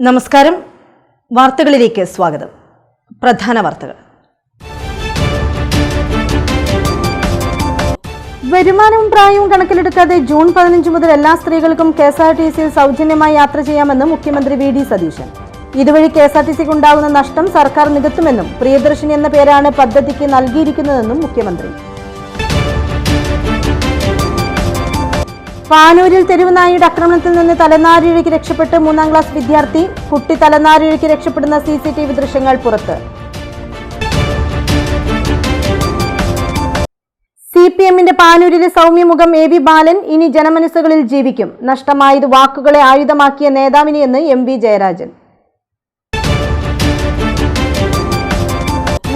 നമസ്കാരം. വാർത്തകളിലേക്ക് സ്വാഗതം. പ്രധാന വാർത്തകൾ. വരുമാനവും പ്രായവും കണക്കിലെടുക്കാതെ ജൂൺ 15 മുതൽ എല്ലാ സ്ത്രീകൾക്കും കെഎസ്ആർടിസിയിൽ സൗജന്യമായി യാത്ര ചെയ്യാമെന്ന് മുഖ്യമന്ത്രി വി.ഡി. സതീശൻ. ഇതുവഴി കെഎസ്ആർടിസിക്ക് ഉണ്ടാകുന്ന നഷ്ടം സർക്കാർ നികത്തുമെന്നും പ്രിയദർശിനി എന്ന പേരാണ് പദ്ധതിക്ക് നൽകിയിരിക്കുന്നതെന്നും മുഖ്യമന്ത്രി. പാനൂരിൽ തെരുവ് നായയുടെ ആക്രമണത്തിൽ നിന്ന് തലനാരിഴയ്ക്ക് രക്ഷപ്പെട്ട് 3ാം ക്ലാസ് വിദ്യാർത്ഥി. കുട്ടി തലനാരിഴയ്ക്ക് രക്ഷപ്പെടുന്ന CCTV ദൃശ്യങ്ങൾ പുറത്ത്. CPMന്റെ പാനൂരിലെ സൗമ്യമുഖം AV ബാലൻ ഇനി ജനമനസ്സുകളിൽ ജീവിക്കും. നഷ്ടമായത് വാക്കുകളെ ആയുധമാക്കിയ നേതാവിനെയെന്ന് MV ജയരാജൻ.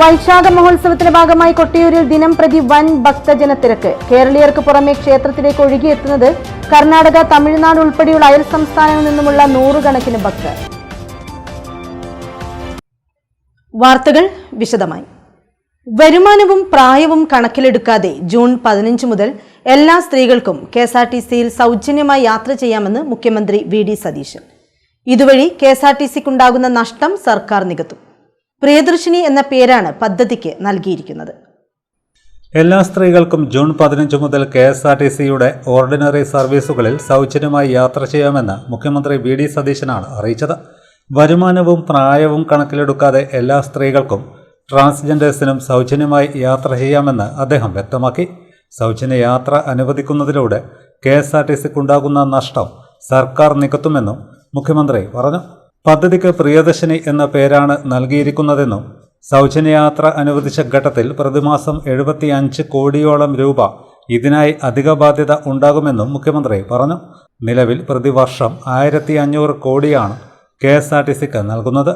വൈശാഖ മഹോത്സവത്തിന്റെ ഭാഗമായി കൊട്ടിയൂരിൽ ദിനം പ്രതി വൻ ഭക്തജനത്തിരക്ക്. കേരളീയർക്ക് പുറമെ ക്ഷേത്രത്തിലേക്ക് ഒഴുകിയെത്തുന്നത് കർണാടക, തമിഴ്നാട് ഉൾപ്പെടെയുള്ള അയൽ സംസ്ഥാനങ്ങളിൽ നിന്നുമുള്ള നൂറുകണക്കിന് ഭക്തർ. വാർത്തകൾ വിശദമായി. വരുമാനവും പ്രായവും കണക്കിലെടുക്കാതെ ജൂൺ 15 മുതൽ എല്ലാ സ്ത്രീകൾക്കും കെഎസ്ആർടിസിയിൽ സൗജന്യമായി യാത്ര ചെയ്യാമെന്ന് മുഖ്യമന്ത്രി വി.ഡി. സതീശൻ. ഇതുവഴി കെഎസ്ആർടിസിക്കുണ്ടാകുന്ന നഷ്ടം സർക്കാർ നികത്തും. പ്രിയദർശിനി എന്ന പേരാണ് പദ്ധതിക്ക് നൽകിയിരിക്കുന്നത്. എല്ലാ സ്ത്രീകൾക്കും ജൂൺ 15 മുതൽ കെഎസ്ആർടിസിയുടെ ഓർഡിനറി സർവീസുകളിൽ സൗജന്യമായി യാത്ര ചെയ്യാമെന്ന് മുഖ്യമന്ത്രി വി.ഡി. സതീശനാണ് അറിയിച്ചത്. വരുമാനവും പ്രായവും കണക്കിലെടുക്കാതെ എല്ലാ സ്ത്രീകൾക്കും ട്രാൻസ്ജെൻഡേഴ്സിനും സൗജന്യമായി യാത്ര ചെയ്യാമെന്ന് അദ്ദേഹം വ്യക്തമാക്കി. സൗജന്യ യാത്ര അനുവദിക്കുന്നതിലൂടെ കെഎസ്ആർടിസിക്കുണ്ടാകുന്ന നഷ്ടം സർക്കാർ നികത്തുമെന്നും മുഖ്യമന്ത്രി പറഞ്ഞു. പദ്ധതിക്ക് പ്രിയദർശിനി എന്ന പേരാണ് നൽകിയിരിക്കുന്നതെന്നും സൗജന്യയാത്ര അനുവദിച്ച ഘട്ടത്തിൽ പ്രതിമാസം 75 കോടിയോളം രൂപ ഇതിനായി അധിക ബാധ്യത ഉണ്ടാകുമെന്നും മുഖ്യമന്ത്രി പറഞ്ഞു. നിലവിൽ പ്രതിവർഷം 1500 കോടിയാണ് കെഎസ്ആർടിസിക്ക് നൽകുന്നത്.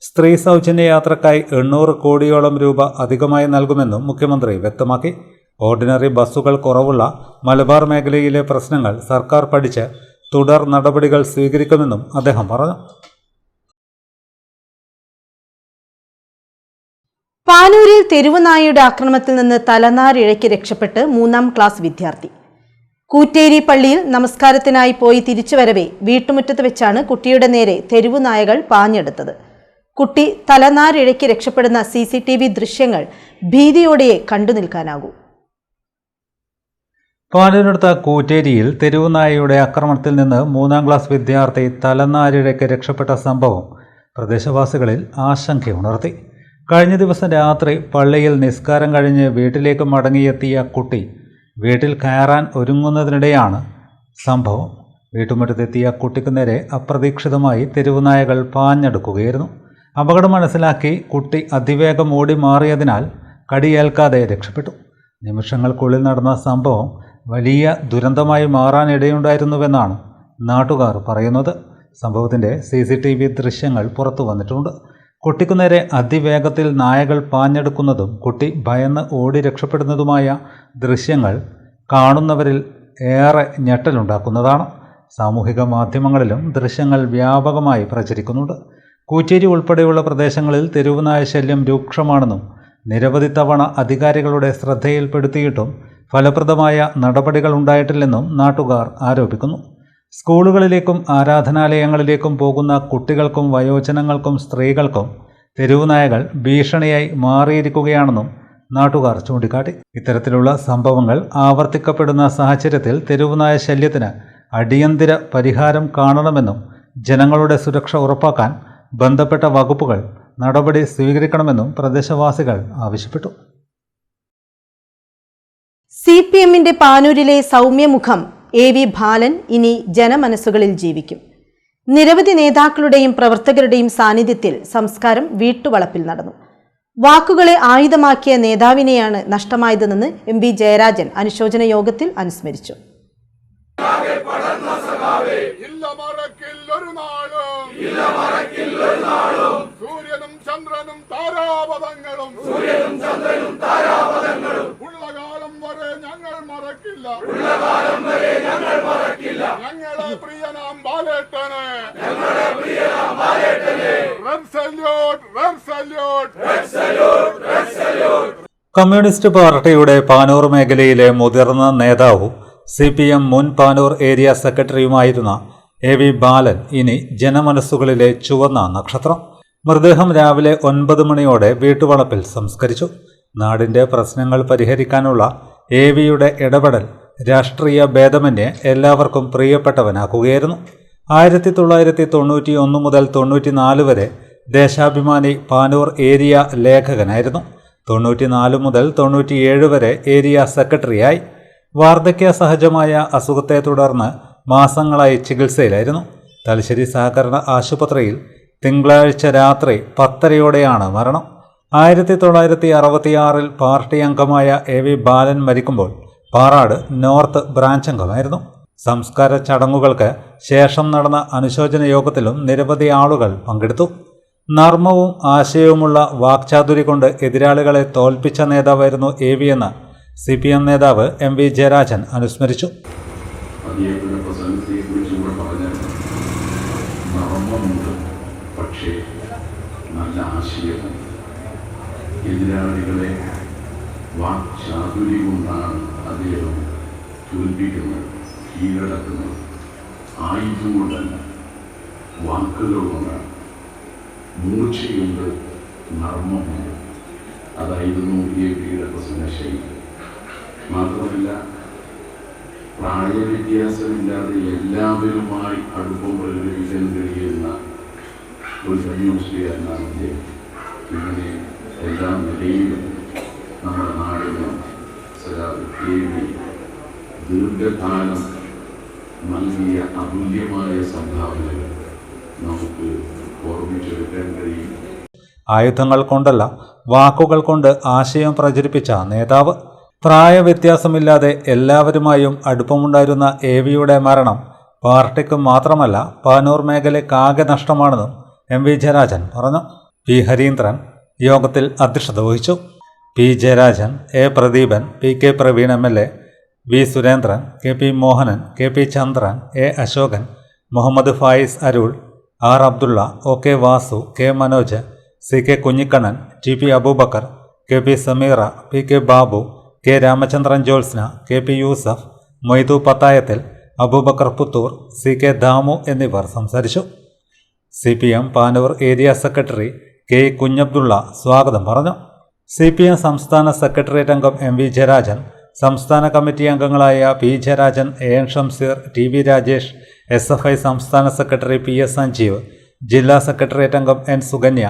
സ്ത്രീ സൗജന്യയാത്രക്കായി 800 കോടിയോളം രൂപ അധികമായി നൽകുമെന്നും മുഖ്യമന്ത്രി വ്യക്തമാക്കി. ഓർഡിനറി ബസ്സുകൾ കുറവുള്ള മലബാർ മേഖലയിലെ പ്രശ്നങ്ങൾ സർക്കാർ പഠിച്ച് തുടർ നടപടികൾ സ്വീകരിക്കുമെന്നും അദ്ദേഹം പറഞ്ഞു. പാനൂരിൽ തെരുവ് നായയുടെ ആക്രമണത്തിൽ നിന്ന് തലനാരിഴയ്ക്ക് രക്ഷപ്പെട്ട് 3ാം ക്ലാസ് വിദ്യാർത്ഥി. കൂറ്റേരി പള്ളിയിൽ നമസ്കാരത്തിനായി പോയി തിരിച്ചുവരവെ വീട്ടുമുറ്റത്ത് വെച്ചാണ് കുട്ടിയുടെ നേരെ തെരുവ് നായകൾ പാഞ്ഞെടുത്തത്. കുട്ടി തലനാരിഴയ്ക്ക് രക്ഷപ്പെടുന്ന CCTV ദൃശ്യങ്ങൾ ഭീതിയോടെയേ കണ്ടു നിൽക്കാനാകൂ. പാനൂരിനടുത്ത കൂറ്റേരിയിൽ തെരുവ് നായയുടെ ആക്രമണത്തിൽ നിന്ന് 3ാം ക്ലാസ് വിദ്യാർത്ഥി തലനാരിഴയ്ക്ക് രക്ഷപ്പെട്ട സംഭവം പ്രദേശവാസികളിൽ ആശങ്കയുണർത്തി. കഴിഞ്ഞ ദിവസം രാത്രി പള്ളിയിൽ നിസ്കാരം കഴിഞ്ഞ് വീട്ടിലേക്ക് മടങ്ങിയെത്തിയ കുട്ടി വീട്ടിൽ കയറാൻ ഒരുങ്ങുന്നതിനിടെയാണ് സംഭവം. വീട്ടുമുറ്റത്തെത്തിയ കുട്ടിക്ക് നേരെ അപ്രതീക്ഷിതമായി തെരുവുനായകൾ പാഞ്ഞെടുക്കുകയായിരുന്നു. അപകടം മനസ്സിലാക്കി കുട്ടി അതിവേഗം ഓടി മാറിയതിനാൽ കടിയേൽക്കാതെ രക്ഷപ്പെട്ടു. നിമിഷങ്ങൾക്കുള്ളിൽ നടന്ന സംഭവം വലിയ ദുരന്തമായി മാറാനിടയുണ്ടായിരുന്നുവെന്നാണ് നാട്ടുകാർ പറയുന്നത്. സംഭവത്തിൻ്റെ CCTV ദൃശ്യങ്ങൾ പുറത്തു വന്നിട്ടുണ്ട്. കുട്ടിക്കു നേരെ അതിവേഗത്തിൽ നായകൾ പാഞ്ഞെടുക്കുന്നതും കുട്ടി ഭയന്ന് ഓടി രക്ഷപ്പെടുന്നതുമായ ദൃശ്യങ്ങൾ കാണുന്നവരിൽ ഏറെ ഞെട്ടലുണ്ടാക്കുന്നതാണ്. സാമൂഹിക മാധ്യമങ്ങളിലും ദൃശ്യങ്ങൾ വ്യാപകമായി പ്രചരിക്കുന്നുണ്ട്. കൂറ്റേരി ഉൾപ്പെടെയുള്ള പ്രദേശങ്ങളിൽ തെരുവുനായ ശല്യം രൂക്ഷമാണെന്നും നിരവധി തവണ അധികാരികളുടെ ശ്രദ്ധയിൽപ്പെടുത്തിയിട്ടും ഫലപ്രദമായ നടപടികൾ ഉണ്ടായിട്ടില്ലെന്നും നാട്ടുകാർ ആരോപിക്കുന്നു. സ്കൂളുകളിലേക്കും ആരാധനാലയങ്ങളിലേക്കും പോകുന്ന കുട്ടികൾക്കും വയോജനങ്ങൾക്കും സ്ത്രീകൾക്കും തെരുവുനായകൾ ഭീഷണിയായി മാറിയിരിക്കുകയാണെന്നും നാട്ടുകാർ ചൂണ്ടിക്കാട്ടി. ഇത്തരത്തിലുള്ള സംഭവങ്ങൾ ആവർത്തിക്കപ്പെടുന്ന സാഹചര്യത്തിൽ തെരുവുനായ ശല്യത്തിന് അടിയന്തര പരിഹാരം കാണണമെന്നും ജനങ്ങളുടെ സുരക്ഷ ഉറപ്പാക്കാൻ ബന്ധപ്പെട്ട വകുപ്പുകൾ നടപടി സ്വീകരിക്കണമെന്നും പ്രദേശവാസികൾ ആവശ്യപ്പെട്ടു. CPMന്റെ പാനൂരിലെ സൗമ്യമുഖം AV ബാലൻ ഇനി ജനമനസ്സുകളിൽ ജീവിക്കും. നിരവധി നേതാക്കളുടെയും പ്രവർത്തകരുടെയും സാന്നിധ്യത്തിൽ സംസ്കാരം വീട്ടുവളപ്പിൽ നടന്നു. വാക്കുകളെ ആയുധമാക്കിയ നേതാവിനെയാണ് നഷ്ടമായതെന്ന് MV ജയരാജൻ അനുശോചന യോഗത്തിൽ അനുസ്മരിച്ചു. സൂര്യനും ചന്ദ്രനും താരാപഥങ്ങളും ഉള്ളകാലം വരെ ഞങ്ങൾ മറക്കില്ല. ഞങ്ങളെ പ്രിയനാം ബാലേട്ടനെ. Red salute, red salute, red salute, red salute. Communist പാർട്ടിയുടെ പാനൂർ മേഖലയിലെ മുതിർന്ന നേതാവും CPM മുൻ പാനൂർ ഏരിയ സെക്രട്ടറിയുമായിരുന്ന AV ബാലൻ ഇനി ജനമനസ്സുകളിലെ ചുവന്ന നക്ഷത്രം. മൃതദേഹം രാവിലെ 9 മണിയോടെ വീട്ടുവളപ്പിൽ സംസ്കരിച്ചു. നാടിന്റെ പ്രശ്നങ്ങൾ പരിഹരിക്കാനുള്ള AVയുടെ ഇടപെടൽ രാഷ്ട്രീയ ഭേദമന്യേ എല്ലാവർക്കും പ്രിയപ്പെട്ടവനാക്കുകയായിരുന്നു. 1991 മുതൽ 94 വരെ ദേശാഭിമാനി പാനൂർ ഏരിയ ലേഖകനായിരുന്നു. 94 മുതൽ 97 വരെ ഏരിയ സെക്രട്ടറിയായി. വാർദ്ധക്യ സഹജമായ അസുഖത്തെ തുടർന്ന് മാസങ്ങളായി ചികിത്സയിലായിരുന്നു. തലശ്ശേരി സഹകരണ ആശുപത്രിയിൽ തിങ്കളാഴ്ച രാത്രി 10:30 മരണം. 1966 പാർട്ടി അംഗമായ AV ബാലൻ മരിക്കുമ്പോൾ പാറാട് നോർത്ത് ബ്രാഞ്ച് അംഗമായിരുന്നു. സംസ്കാര ചടങ്ങുകൾക്ക് ശേഷം നടന്ന അനുശോചന യോഗത്തിലും നിരവധി ആളുകൾ പങ്കെടുത്തു. നർമ്മവും ആശയവുമുള്ള വാക്ചാതുരി കൊണ്ട് എതിരാളികളെ തോൽപ്പിച്ച നേതാവായിരുന്നു AV എന്ന് CPM നേതാവ് MV ജയരാജൻ അനുസ്മരിച്ചു. പക്ഷേ നല്ല ആശയവും എതിരാളികളെ വാക്ചാതുരി കൊണ്ടാണ് അദ്ദേഹം തോൽപ്പിക്കുന്നത്, കീഴടക്കുന്നത്. ആയുധം കൊണ്ടല്ല, വാക്കുകൾ കൊണ്ടാണ്, മൂർച്ചയുണ്ട്, നർമ്മമുണ്ട്. അതായിരുന്നു AVയുടെ പ്രസംഗ ശൈലി. മാത്രമല്ല, പ്രായവ്യത്യാസമില്ലാതെ എല്ലാവരുമായി അടുപ്പം പ്രകടിപ്പിക്കാൻ കഴിയുന്ന ഒരു കമ്മ്യൂണിസ്റ്റുകാരനാണ് അദ്ദേഹം. ഇങ്ങനെ എല്ലാ നിലയിലും നമ്മുടെ നാടിന് AV ദീർഘകാലം നൽകിയ അതുല്യമായ സംഭാവനകൾ നമുക്ക് ഓർമ്മിച്ചെടുക്കാൻ കഴിയും. ആയുധങ്ങൾ കൊണ്ടല്ല, വാക്കുകൾ കൊണ്ട് ആശയം പ്രചരിപ്പിച്ച നേതാവ്. പ്രായവ്യത്യാസമില്ലാതെ എല്ലാവരുമായും അടുപ്പമുണ്ടായിരുന്ന AVയുടെ മരണം പാർട്ടിക്ക് മാത്രമല്ല പാനൂർ മേഖലയ്ക്കാകെ നഷ്ടമാണെന്നും MV ജയരാജൻ പറഞ്ഞു. P ഹരീന്ദ്രൻ യോഗത്തിൽ അധ്യക്ഷത വഹിച്ചു. P Jayarajan, A Pradeepan, PK Praveen MLA, V Surendran, KP Mohanan, KP Chandran, A Ashokan, Muhammad Fayis Arul, R Abdulla, OK Vasu, K Manoj, CK Kunhikannan, TP Abubakar, KP Sameera, PK Babu, K Ramachandran Jyotsna, KP Yusuf, Moidu പത്തായത്തിൽ, Abubakar Puthur, CK Damu എന്നിവർ സംസാരിച്ചു. CPM Panoor area secretary K Kunhabdulla സ്വാഗതം പറഞ്ഞു. CPM സംസ്ഥാന സെക്രട്ടേറിയറ്റ് അംഗം MV ജയരാജൻ, സംസ്ഥാന കമ്മിറ്റി അംഗങ്ങളായ P Jayarajan, AN Shamseer, TV Rajesh, SFI സംസ്ഥാന secretary PS Sanjeev, ജില്ലാ സെക്രട്ടേറിയറ്റ് അംഗം N Sukanya,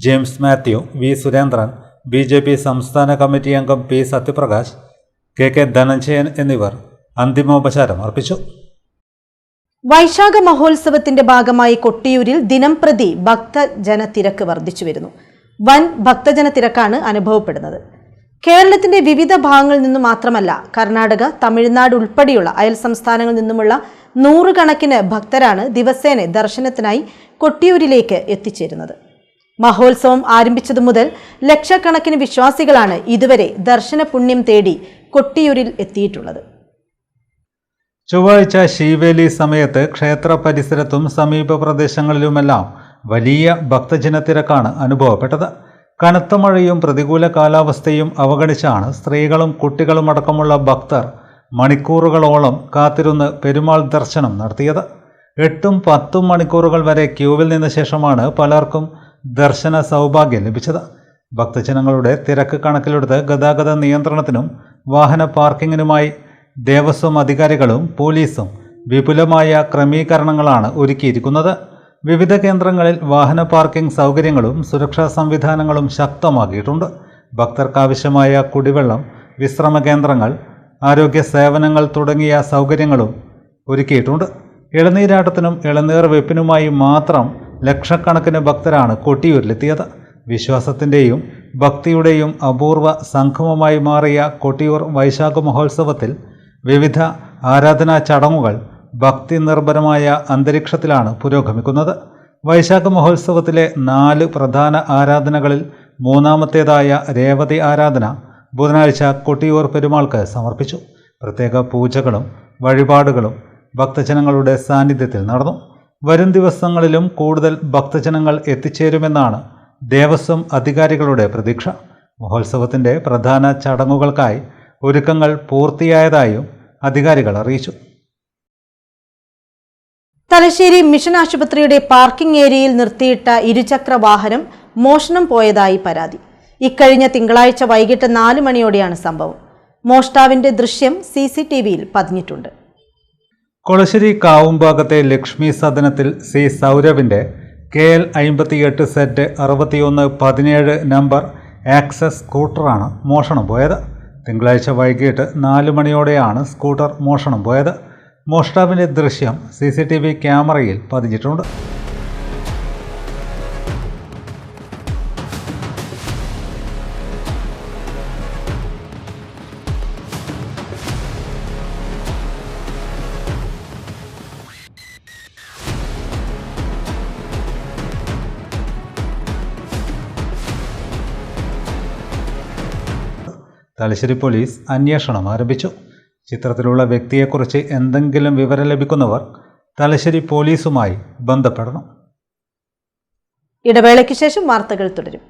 James Mathew, V Surendran, BJP സംസ്ഥാന കമ്മിറ്റി അംഗം P സത്യപ്രകാശ്, KK ധനഞ്ജയൻ എന്നിവർ അന്തിമോപചാരം അർപ്പിച്ചു. വൈശാഖ മഹോത്സവത്തിന്റെ ഭാഗമായി കൊട്ടിയൂരിൽ ദിനംപ്രതി ഭക്തജന തിരക്ക് വർദ്ധിച്ചു വരുന്നു. വൻ ഭക്തജന തിരക്കാണ് അനുഭവപ്പെടുന്നത്. കേരളത്തിന്റെ വിവിധ ഭാഗങ്ങളിൽ നിന്നും മാത്രമല്ല, കർണാടക, തമിഴ്നാട് ഉൾപ്പെടെയുള്ള അയൽ സംസ്ഥാനങ്ങളിൽ നിന്നുമുള്ള നൂറുകണക്കിന് ഭക്തരാണ് ദിവസേന ദർശനത്തിനായി കൊട്ടിയൂരിലേക്ക് എത്തിച്ചേരുന്നത്. മഹോത്സവം ആരംഭിച്ചതു മുതൽ ലക്ഷക്കണക്കിന് വിശ്വാസികളാണ് ഇതുവരെ ദർശന പുണ്യം തേടി കൊട്ടിയൂരിൽ എത്തിയിട്ടുള്ളത്. ചൊവ്വാഴ്ച ശീവേലി സമയത്ത് ക്ഷേത്ര പരിസരത്തും സമീപ പ്രദേശങ്ങളിലുമെല്ലാം വലിയ ഭക്തജനത്തിരക്കാണ് അനുഭവപ്പെട്ടത്. കനത്ത മഴയും പ്രതികൂല കാലാവസ്ഥയും അവഗണിച്ചാണ് സ്ത്രീകളും കുട്ടികളും അടക്കമുള്ള ഭക്തർ മണിക്കൂറുകളോളം കാത്തിരുന്ന് പെരുമാൾ ദർശനം നടത്തിയത്. 8-10 മണിക്കൂറുകൾ വരെ ക്യൂവിൽ നിന്ന ശേഷമാണ് പലർക്കും ദർശന സൗഭാഗ്യം ലഭിച്ചത്. ഭക്തജനങ്ങളുടെ തിരക്ക് കണക്കിലെടുത്ത് ഗതാഗത നിയന്ത്രണത്തിനും വാഹന പാർക്കിങ്ങിനുമായി ദേവസ്വം അധികാരികളും പോലീസും വിപുലമായ ക്രമീകരണങ്ങളാണ് ഒരുക്കിയിരിക്കുന്നത്. വിവിധ കേന്ദ്രങ്ങളിൽ വാഹന പാർക്കിംഗ് സൗകര്യങ്ങളും സുരക്ഷാ സംവിധാനങ്ങളും ശക്തമാക്കിയിട്ടുണ്ട്. ഭക്തർക്കാവശ്യമായ കുടിവെള്ളം, വിശ്രമ കേന്ദ്രങ്ങൾ, ആരോഗ്യ സേവനങ്ങൾ തുടങ്ങിയ സൗകര്യങ്ങളും ഒരുക്കിയിട്ടുണ്ട്. ഇളനീരാട്ടത്തിനും ഇളനീർ വെപ്പിനുമായി മാത്രം ലക്ഷക്കണക്കിന് ഭക്തരാണ് കൊട്ടിയൂരിലെത്തിയത്. വിശ്വാസത്തിൻ്റെയും ഭക്തിയുടെയും അപൂർവ സംഗമമായി മാറിയ കൊട്ടിയൂർ വൈശാഖ മഹോത്സവത്തിൽ വിവിധ ആരാധനാ ചടങ്ങുകൾ ഭക്തി നിർഭരമായ അന്തരീക്ഷത്തിലാണ് പുരോഗമിക്കുന്നത്. വൈശാഖ മഹോത്സവത്തിലെ 4 പ്രധാന ആരാധനകളിൽ മൂന്നാമത്തേതായ രേവതി ആരാധന ബുധനാഴ്ച കൊട്ടിയൂർ പെരുമാൾക്ക് സമർപ്പിച്ചു. പ്രത്യേക പൂജകളും വഴിപാടുകളും ഭക്തജനങ്ങളുടെ സാന്നിധ്യത്തിൽ നടന്നു. വരും ദിവസങ്ങളിലും കൂടുതൽ ഭക്തജനങ്ങൾ എത്തിച്ചേരുമെന്നാണ് ദേവസ്വം അധികാരികളുടെ പ്രതീക്ഷ. മഹോത്സവത്തിൻ്റെ പ്രധാന ചടങ്ങുകൾക്കായി ഒരുക്കങ്ങൾ പൂർത്തിയായതായും അധികാരികൾ അറിയിച്ചു. തലശ്ശേരി മിഷൻ ആശുപത്രിയുടെ പാർക്കിംഗ് ഏരിയയിൽ നിർത്തിയിട്ട ഇരുചക്ര വാഹനം മോഷണം പോയതായി പരാതി. ഇക്കഴിഞ്ഞ തിങ്കളാഴ്ച വൈകിട്ട് 4 മണിയോടെയാണ് സംഭവം. മോഷ്ടാവിന്റെ ദൃശ്യം CCTVയിൽ പതിഞ്ഞിട്ടുണ്ട്. കൊളശ്ശേരി കാവുംഭാഗത്തെ ലക്ഷ്മി സദനത്തിൽ സി സൗരവിന്റെ KL 58Z 6117 നമ്പർ ആക്സസ് സ്കൂട്ടറാണ് മോഷണം പോയത്. തിങ്കളാഴ്ച വൈകിട്ട് 4 മണിയോടെയാണ് സ്കൂട്ടർ മോഷണം പോയത്. മോഷ്ടാവിന്റെ ദൃശ്യം CCTV ക്യാമറയിൽ പതിഞ്ഞിട്ടുണ്ട്. തലശ്ശേരി പോലീസ് അന്വേഷണം ആരംഭിച്ചു. ചിത്രത്തിലുള്ള വ്യക്തിയെക്കുറിച്ച് എന്തെങ്കിലും വിവരം ലഭിക്കുന്നവർ തലശ്ശേരി പോലീസുമായി ബന്ധപ്പെടണം. ഇടവേളയ്ക്ക് ശേഷം വാർത്തകൾ തുടരും.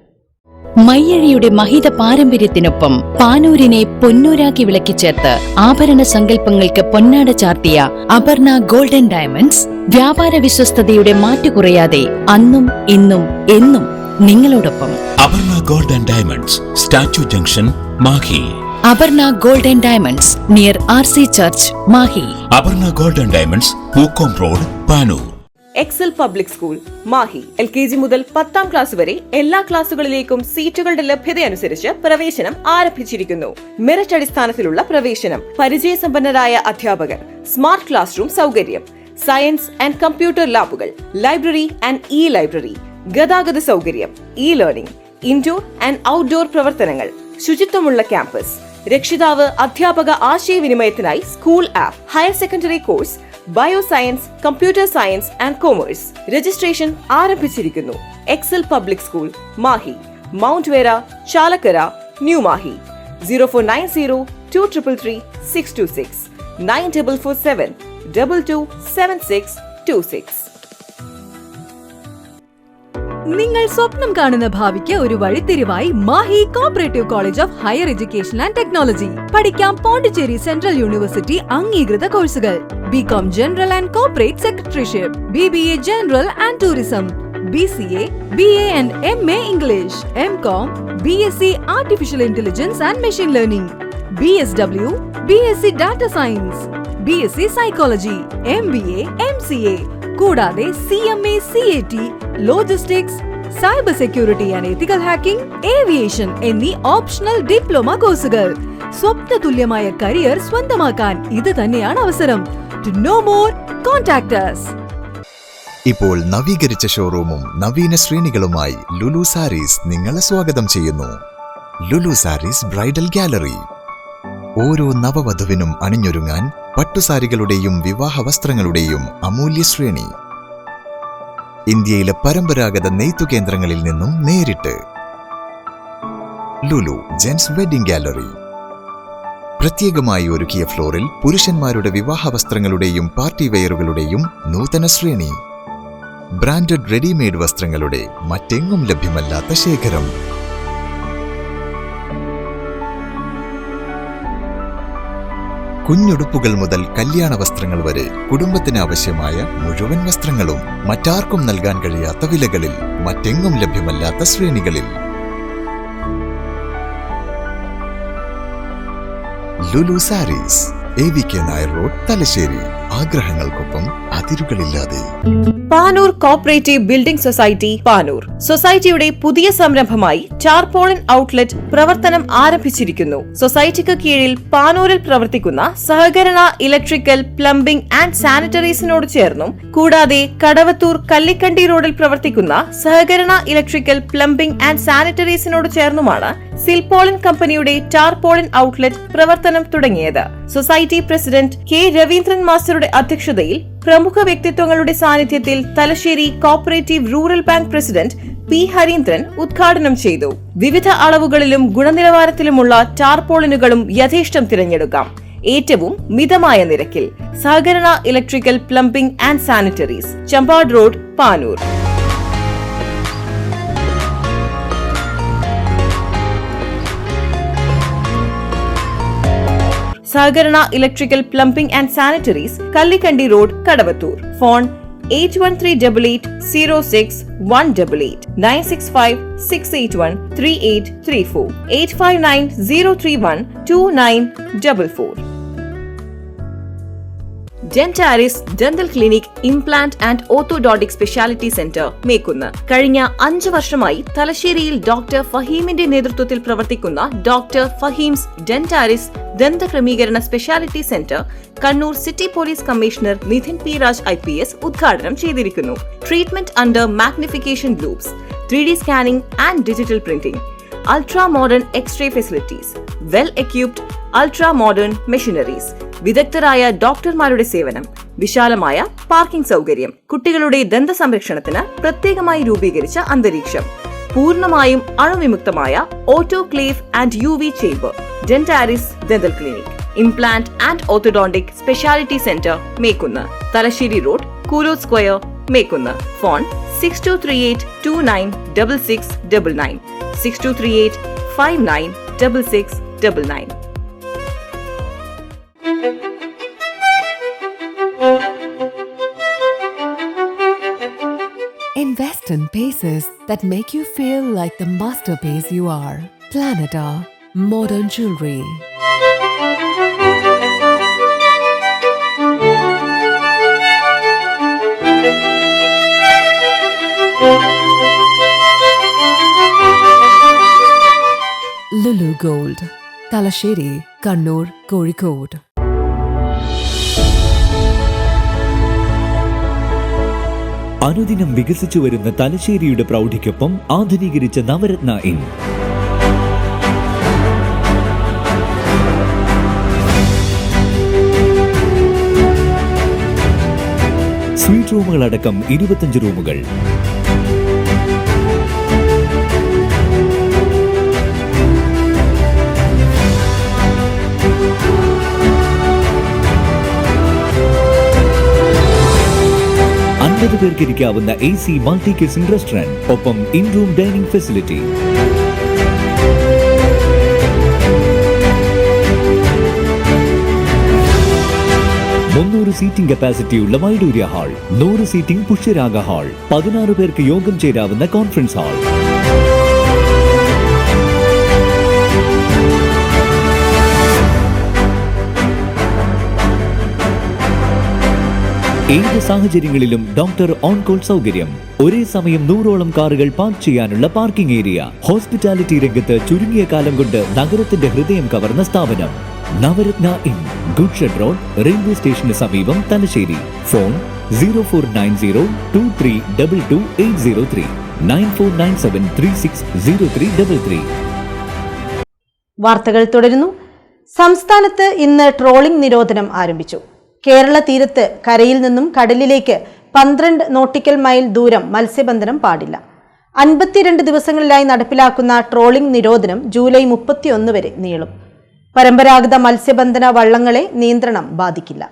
മയ്യഴിയുടെ മഹിത പാരമ്പര്യത്തിനൊപ്പം പാനൂരിനെ പൊന്നൂരാക്കി വിളക്കിച്ചേർത്ത് ആഭരണ സങ്കല്പങ്ങൾക്ക് പൊന്നാട ചാർത്തിയ അപർണ ഗോൾഡൻ ഡയമണ്ട്സ് വ്യാപാര വിശ്വസ്തതയുടെ മാറ്റുകുറയാതെ അന്നും ഇന്നും എന്നും നിങ്ങളോടൊപ്പം. Aparna golden diamonds, statue junction, Mahe. Aparna golden diamonds near RC church, Mahe. Aparna golden diamonds, Pookkom road, Panoor. Excel public school, Mahe. LKG മുതൽ 10ാം ക്ലാസ് വരെ എല്ലാ ക്ലാസുകളിലേക്കും സീറ്റുകളുടെ ലഭ്യതയനുസരിച്ച് പ്രവേശനം ആരംഭിച്ചിരിക്കുന്നു. മെറിറ്റ് അടിസ്ഥാനത്തിലുള്ള പ്രവേശനം, പരിചയസമ്പന്നരായ അധ്യാപകർ, സ്മാർട്ട് ക്ലാസ് റൂം സൗകര്യം, സയൻസ് ആൻഡ് കമ്പ്യൂട്ടർ ലാബുകൾ, ലൈബ്രറി ആൻഡ് ലൈബ്രറി, ഗതാഗത സൗകര്യം, ലേണിംഗ്, ഇൻഡോർ ആൻഡ് ഔട്ട്ഡോർ പ്രവർത്തനങ്ങൾ, ശുചിത്വമുള്ള ക്യാമ്പസ്, രക്ഷിതാവ് അധ്യാപക ആശയവിനിമയത്തിനായി school app, higher secondary course, bioscience, computer science and commerce. Registration ആരംഭിച്ചിരിക്കുന്നു. Excel public school, Mahe, Mount Vera, Chalakkara, New Mahe. 04902333 626 9447227626. നിങ്ങൾ സ്വപ്നം കാണുന്ന ഭാവിക്ക് ഒരു വഴിത്തിരിവായി Mahe Cooperative College of Higher Education and Technology. പഠിക്കാം പോണ്ടിച്ചേരി സെൻട്രൽ യൂണിവേഴ്സിറ്റി അംഗീകൃത കോഴ്സുകൾ. BCom general and corporate secretaryship, BBA general and tourism, BCA, BA and MA English, MCom, BSc artificial intelligence and machine learning, BSW, BSc data science, BSc psychology, MBA, MCA കൂടാതെ CMA, CAT, logistics, cyber security and ethical hacking, aviation എന്നീ optional diploma കോഴ്സുകൾ. സ്വപ്ന തുല്യമായ career സ്വന്തമാക്കാൻ ഇത് തന്നെയാണ് അവസരം. To know more, contact us. ഇപ്പോൾ നവീകരിച്ച ഷോറൂമും നവീന ശ്രേണികളുമായി ലുലു സാരീസ് നിങ്ങളെ സ്വാഗതം ചെയ്യുന്നു. Lulu sarees bridal gallery. ഓരോ നവവധുവിനും അണിഞ്ഞൊരുങ്ങാൻ പട്ടുസാരികളുടെയും വിവാഹ വസ്ത്രങ്ങളുടെയും അമൂല്യ ശ്രേണി. ഇന്ത്യയിലെ പരമ്പരാഗത നെയ്ത്തു കേന്ദ്രങ്ങളിൽ നിന്നും നേരിട്ട്. Lulu gents wedding gallery. പ്രത്യേകമായി ഒരുക്കിയ ഫ്ലോറിൽ പുരുഷന്മാരുടെ വിവാഹ വസ്ത്രങ്ങളുടെയും പാർട്ടി വെയറുകളുടെയും നൂതന ശ്രേണി. ബ്രാൻഡഡ് റെഡിമെയ്ഡ് വസ്ത്രങ്ങളുടെ മറ്റെങ്ങും ലഭ്യമല്ലാത്ത ശേഖരം. കുഞ്ഞുടുപ്പുകൾ മുതൽ കല്യാണ വസ്ത്രങ്ങൾ വരെ കുടുംബത്തിന് ആവശ്യമായ മുഴുവൻ വസ്ത്രങ്ങളും മറ്റാർക്കും നൽകാൻ കഴിയാത്ത വിലകളിൽ, മറ്റെങ്ങും ലഭ്യമല്ലാത്ത ശ്രേണികളിൽ. Lulu saris, AVK Nair road, Thalassery. ആഗ്രഹങ്ങൾക്കൊപ്പം അതിരുകളില്ലാതെ. Panoor cooperative building society, Panoor. സൊസൈറ്റിയുടെ പുതിയ സംരംഭമായി ടാർപോളിൻ ഔട്ട്ലെറ്റ് പ്രവർത്തനം ആരംഭിച്ചിരിക്കുന്നു. സൊസൈറ്റിക്ക് കീഴിൽ പാനൂരിൽ പ്രവർത്തിക്കുന്ന സഹകരണ ഇലക്ട്രിക്കൽ, പ്ലംബിംഗ് ആൻഡ് സാനിറ്ററീസിനോട് ചേർന്നും, കൂടാതെ കടവത്തൂർ കല്ലിക്കണ്ടി റോഡിൽ പ്രവർത്തിക്കുന്ന സഹകരണ ഇലക്ട്രിക്കൽ, പ്ലംബിംഗ് ആൻഡ് സാനിറ്ററീസിനോട് ചേർന്നുമാണ് സിൽപോളിൻ കമ്പനിയുടെ ടാർപോളിൻ ഔട്ട്ലെറ്റ് പ്രവർത്തനം തുടങ്ങിയത്. Society president K. രവീന്ദ്രൻ മാസ്റ്ററുടെ അധ്യക്ഷതയിൽ പ്രമുഖ വ്യക്തിത്വങ്ങളുടെ സാന്നിധ്യത്തിൽ Thalassery cooperative rural bank president P. Harindran ഉദ്ഘാടനം ചെയ്തു. വിവിധ അളവുകളിലും ഗുണനിലവാരത്തിലുമുള്ള ടാർപോളിനുകളും യഥേഷ്ടം തിരഞ്ഞെടുക്കാം. ഏറ്റവും മിതമായ നിരക്കിൽ. സഹകരണ electrical, plumbing and sanitaries, Champad road, Panoor. സഹകരണ electrical, plumbing and sanitaries, Kallikkandi road, Kadavathur. Phone 8138806188 965-681-3834 859-031-2944. Dentaris Dental Clinic Implant and Orthodontic Speciality Center Mekkunnu. കഴിഞ്ഞ 5 വർഷമായി തലശ്ശേരിയിൽ ഡോക്ടർ ഫഹീമിന്റെ നേതൃത്വത്തിൽ പ്രവർത്തിക്കുന്ന ഡോക്ടർ ഫഹീംസ് ഡെന്റാരിസ് ദന്തക്രമീകരണ speciality centre Kannur city police commissioner Nidhin P Raj IPS ഉദ്ഘാടനം ചെയ്തിരിക്കുന്നു. Treatment under magnification loupes, 3D scanning and digital printing, ultra modern X-ray facilities, well equipped ultra modern machineries, വിദഗ്ധരായ ഡോക്ടർമാരുടെ സേവനം, വിശാലമായ പാർക്കിംഗ് സൗകര്യം, കുട്ടികളുടെ ദന്ത സംരക്ഷണത്തിന് പ്രത്യേകമായി രൂപീകരിച്ച അന്തരീക്ഷം, പൂർണ്ണമായും അണുവിമുക്തമായ autoclave and UV chamber. Dentaris dental clinic, implant and orthodontic speciality centre Mekkunnu, Thalassery road, കൂലോ square, Mekkunnu. Phone 6238296699 6238596699. Invest in paces that make you feel like the masterpiece you are. Planeta Modern Jewelry. Lulu Gold, Talasheri, Kannur, Kozhikode. അനുദിനം വികസിച്ചു വരുന്ന തലശ്ശേരിയുടെ പ്രൗഢിക്കൊപ്പം ആധുനീകരിച്ച Navaratna inn. Suite റൂമുകളടക്കം 25 റൂമുകൾ. പേർക്ക് ഇരിക്കാവുന്ന AC മൾട്ടി കിച്ചൺ റെസ്റ്റോറന്റ്, ഒപ്പം in room dining facility. Seating കപ്പാസിറ്റിയുള്ള Vaidurya hall, 100 seating Pushyaraga hall, 16 പേർക്ക് യോഗം ചേരാവുന്ന കോൺഫറൻസ് ഹാൾ. ഏത് സാഹചര്യങ്ങളിലും ഡോക്ടർ ഓൺ കോൾ സൗകര്യം, ഒരേ സമയം 100ഓളം കാറുകൾ പാർക്ക് ചെയ്യാനുള്ള പാർക്കിംഗ് ഏരിയ. ഹോസ്പിറ്റാലിറ്റി രംഗത്ത് ചുരുങ്ങിയ കാലം കൊണ്ട് നഗരത്തിന്റെ ഹൃദയം കവർന്ന സ്ഥാപനം Navaratna inn, good shed road, railway സ്റ്റേഷന് സമീപം, തലശ്ശേരി. ഫോൺ 049023228803 9497360333. വാർത്തകൾ തുടരുന്നു. സംസ്ഥാനത്ത് ഇന്ന് ട്രോളിംഗ് നിരോധനം ആരംഭിച്ചു. കേരള തീരത്ത് കരയിൽ നിന്നും കടലിലേക്ക് 12 നോട്ടിക്കൽ മൈൽ ദൂരം മത്സ്യബന്ധനം പാടില്ല. 52 ദിവസങ്ങളിലായി നടപ്പിലാക്കുന്ന ട്രോളിംഗ് നിരോധനം ജൂലൈ 31 വരെ നീളും. പരമ്പരാഗത മത്സ്യബന്ധന വള്ളങ്ങളെ നിയന്ത്രണം ബാധിക്കില്ല.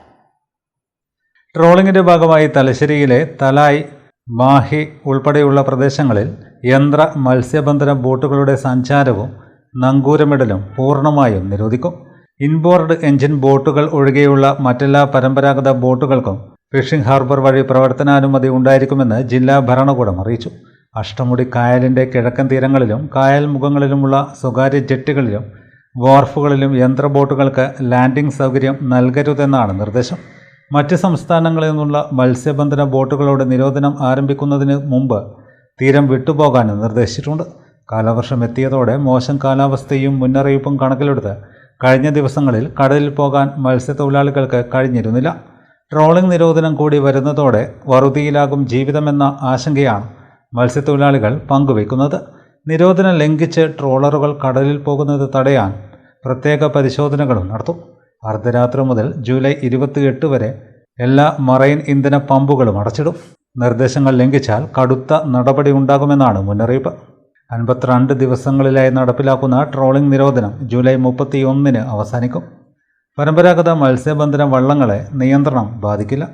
ട്രോളിംഗിന്റെ ഭാഗമായി തലശ്ശേരിയിലെ തലായ്, മാഹി ഉൾപ്പെടെയുള്ള പ്രദേശങ്ങളിൽ യന്ത്ര മത്സ്യബന്ധന ബോട്ടുകളുടെ സഞ്ചാരവും നങ്കൂരമിടലും പൂർണ്ണമായും നിരോധിക്കും. ഇൻബോർഡ് എഞ്ചിൻ ബോട്ടുകൾ ഒഴികെയുള്ള മറ്റെല്ലാ പരമ്പരാഗത ബോട്ടുകൾക്കും ഫിഷിംഗ് ഹാർബർ വഴി പ്രവർത്തനാനുമതി ഉണ്ടായിരിക്കുമെന്ന് ജില്ലാ ഭരണകൂടം അറിയിച്ചു. അഷ്ടമുടി കായലിൻ്റെ കിഴക്കൻ തീരങ്ങളിലും കായൽ മുഖങ്ങളിലുമുള്ള സ്വകാര്യ ജെട്ടികളിലും വാർഫുകളിലും യന്ത്ര ബോട്ടുകൾക്ക് ലാൻഡിംഗ് സൗകര്യം നൽകരുതെന്നാണ് നിർദ്ദേശം. മറ്റ് സംസ്ഥാനങ്ങളിൽ നിന്നുള്ള മത്സ്യബന്ധന ബോട്ടുകളോട് നിരോധനം ആരംഭിക്കുന്നതിന് മുമ്പ് തീരം വിട്ടുപോകാനും നിർദ്ദേശിച്ചിട്ടുണ്ട്. കാലവർഷം എത്തിയതോടെ മോശം കാലാവസ്ഥയും മുന്നറിയിപ്പും കണക്കിലെടുത്ത് കഴിഞ്ഞ ദിവസങ്ങളിൽ കടലിൽ പോകാൻ മത്സ്യത്തൊഴിലാളികൾക്ക് കഴിഞ്ഞിരുന്നില്ല. ട്രോളിംഗ് നിരോധനം കൂടി വരുന്നതോടെ വറുതിയിലാകും ജീവിതമെന്ന ആശങ്കയാണ് മത്സ്യത്തൊഴിലാളികൾ പങ്കുവയ്ക്കുന്നത്. നിരോധനം ലംഘിച്ച് ട്രോളറുകൾ കടലിൽ പോകുന്നത് തടയാൻ പ്രത്യേക പരിശോധനകളും നടത്തും. അർദ്ധരാത്രി മുതൽ ജൂലൈ 28 വരെ എല്ലാ മറൈൻ ഇന്ധന പമ്പുകളും അടച്ചിടും. നിർദ്ദേശങ്ങൾ ലംഘിച്ചാൽ കടുത്ത നടപടി ഉണ്ടാകുമെന്നാണ് മുന്നറിയിപ്പ്. 52 ദിവസങ്ങളിലായി നടപ്പിലാക്കുന്ന ട്രോളിംഗ് നിരോധനം ജൂലൈ 31 അവസാനിക്കും. പരമ്പരാഗത മത്സ്യബന്ധന വള്ളങ്ങളെ നിയന്ത്രണം ബാധിക്കില്ല.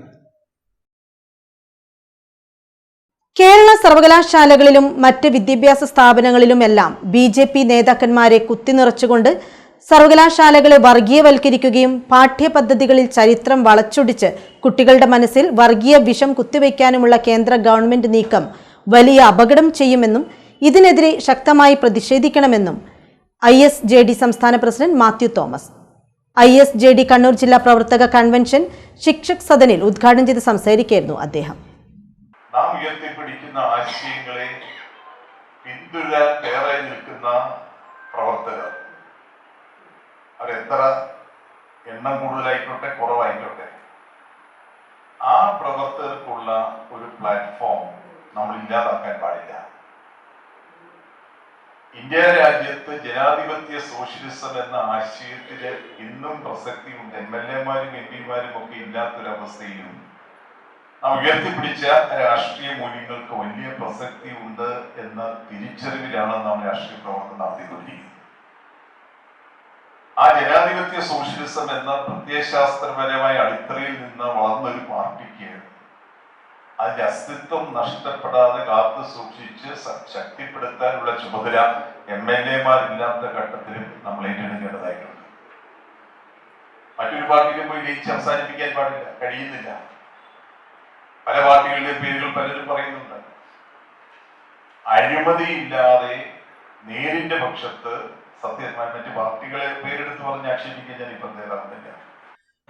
കേരള സർവകലാശാലകളിലും മറ്റ് വിദ്യാഭ്യാസ സ്ഥാപനങ്ങളിലുമെല്ലാം BJP നേതാക്കന്മാരെ കുത്തിനിറച്ചുകൊണ്ട് സർവകലാശാലകളെ വർഗീയവൽക്കരിക്കുകയും പാഠ്യപദ്ധതികളിൽ ചരിത്രം വളച്ചൊടിച്ച് കുട്ടികളുടെ മനസ്സിൽ വർഗീയ വിഷം കുത്തിവയ്ക്കാനുമുള്ള കേന്ദ്ര ഗവൺമെന്റ് നീക്കം വലിയ അപകടം ചെയ്യുമെന്നും ഇതിനെതിരെ ശക്തമായി പ്രതിഷേധിക്കണമെന്നും ISJD സംസ്ഥാന president Mathew Thomas ISJD Kannur ജില്ലാ പ്രവർത്തക കൺവെൻഷൻ ശിക്ഷക് സദനിൽ ഉദ്ഘാടനം ചെയ്ത് സംസാരിക്കുകയായിരുന്നു അദ്ദേഹം. നാം ഉയർത്തിപ്പിടിക്കുന്ന ആശയങ്ങളെ പിന്തുടരാൻ തയ്യാറായി നിൽക്കുന്ന പ്രവർത്തകർ അവരെത്ര എണ്ണം കൂടുതലായിക്കോട്ടെ കുറവായിക്കോട്ടെ ആ പ്രവർത്തകർക്കുള്ള ഒരു പ്ലാറ്റ്ഫോം നമ്മൾ ഇല്ലാതാക്കാൻ പാടില്ല. ഇന്ത്യ രാജ്യത്ത് ജനാധിപത്യ സോഷ്യലിസം എന്ന ആശയത്തിന് ഇന്നും പ്രസക്തിയുണ്ട്. MLA-മാരും MP-മാരും ഒക്കെ ഇല്ലാത്തൊരവസ്ഥയിലും നാം ഉയർത്തിപ്പിടിച്ച രാഷ്ട്രീയ മൂല്യങ്ങൾക്ക് വലിയ പ്രസക്തി ഉണ്ട് എന്ന തിരിച്ചറിവിലാണ് നാം രാഷ്ട്രീയ പ്രവർത്തനം നടത്തിക്കൊണ്ടിരിക്കുന്നത്. ആ ജനാധിപത്യ സോഷ്യലിസം എന്ന പ്രത്യയശാസ്ത്രപരമായ അടിത്തറയിൽ നിന്ന് വളർന്നൊരു പാർട്ടിക്ക് അതിന്റെ അസ്തിത്വം നഷ്ടപ്പെടാതെ കാത്തു സൂക്ഷിച്ച് ശക്തിപ്പെടുത്താനുള്ള ചുമതല MLA-മാരില്ലാത്ത ഘട്ടത്തിലും നമ്മൾ ഏറ്റെടുക്കേണ്ടതായിട്ടുണ്ട്. മറ്റൊരു പാർട്ടിയിലും പോയി ജയിച്ച് അവസാനിപ്പിക്കാൻ പാടില്ല, കഴിയുന്നില്ല. പല പാർട്ടികളുടെ പേരുകൾ പലരും പറയുന്നുണ്ട്. അഴിമതിയില്ലാതെ നേരിന്റെ പക്ഷത്ത് മറ്റു പാർട്ടികളെ പേരെടുത്ത് പറഞ്ഞ് ആക്ഷേപിക്കാൻ ഞാൻ ഇപ്പം തയ്യാറാകുന്നില്ല.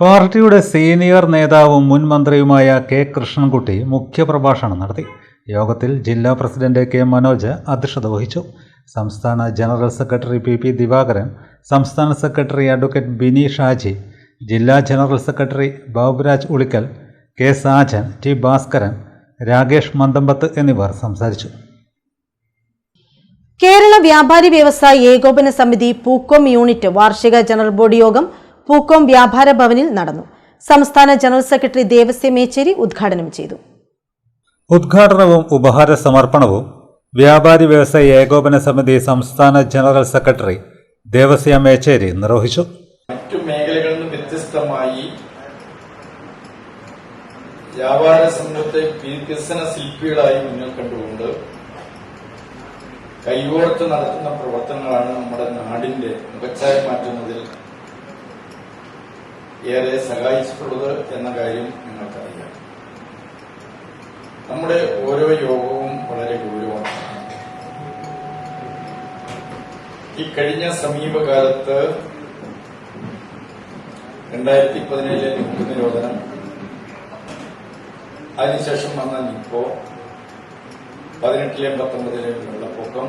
പാർട്ടിയുടെ സീനിയർ നേതാവും മുൻ മന്ത്രിയുമായ K. കൃഷ്ണൻകുട്ടി മുഖ്യപ്രഭാഷണം നടത്തി. യോഗത്തിൽ ജില്ലാ പ്രസിഡന്റ് K. മനോജ് അധ്യക്ഷത വഹിച്ചു. സംസ്ഥാന ജനറൽ സെക്രട്ടറി PP ദിവാകരൻ, സംസ്ഥാന സെക്രട്ടറി അഡ്വക്കേറ്റ് ബിനി ഷാജി, ജില്ലാ general secretary Baburaj Ulikkal, K. Sajan, T. Bhaskaran, Rakesh Manthampath എന്നിവർ സംസാരിച്ചു. കേരള വ്യാപാരി വ്യവസായി ഏകോപന സമിതി പൂക്കോം യൂണിറ്റ് വാർഷിക ജനറൽ ബോഡി യോഗം പൂക്കോം വ്യാപാര ഭവനിൽ നടന്നു. സംസ്ഥാന ജനറൽ സെക്രട്ടറി ദേവസ്യ മേച്ചേരി ഉദ്ഘാടനം ചെയ്തു. ഉദ്ഘാടനവും ഉപഹാര സമർപ്പണവും വ്യാപാരി വ്യവസായി ഏകോപന സമിതി സംസ്ഥാന ജനറൽ സെക്രട്ടറി ദേവസ്യ മേച്ചേരി നിർവഹിച്ചു. മറ്റു മേഖലകളിൽ നിന്ന് വ്യത്യസ്തമായി വ്യാപാര സമൂഹത്തെ വികസന ശില്പികളായി മുന്നിൽ കണ്ടുകൊണ്ട് കൈകോർത്ത് നടത്തുന്ന പ്രവർത്തനങ്ങളാണ് നമ്മുടെ നാടിന്റെ മുഖച്ഛായ മാറ്റുന്നതിൽ ഏറെ സഹായിച്ചിട്ടുള്ളത് എന്ന കാര്യം നിങ്ങൾക്കറിയാം. നമ്മുടെ ഓരോ യോഗവും വളരെ ഗൗരവമാണ്. ഈ കഴിഞ്ഞ സമീപകാലത്ത് 2017 നോട്ട് നിരോധനം, അതിനുശേഷം വന്ന നിപ്പോ, 18 19 വെള്ളപ്പൊക്കം,